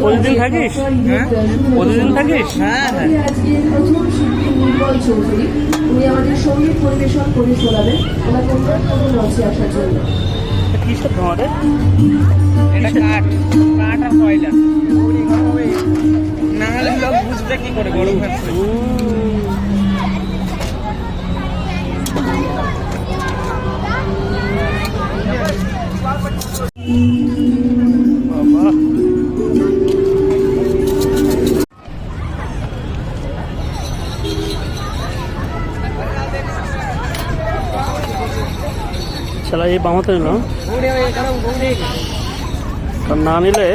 প্রতিদিন থাকিস? হ্যাঁ প্রতিদিন থাকিস? হ্যাঁ হ্যাঁ। উনি আমাদের সঙ্গীত পরিবেশন করে শোনাবেন। ওনাকে অনুরোধ করবো মঞ্চে আসার জন্য। কিসের ধোঁয়া রে? এটা কাঠ কাঠ আর কয়লা না হলে লোক বুঝবে কি করে গরম হচ্ছে। বাবা ছেলে এই বামাতে নিল, না নিলে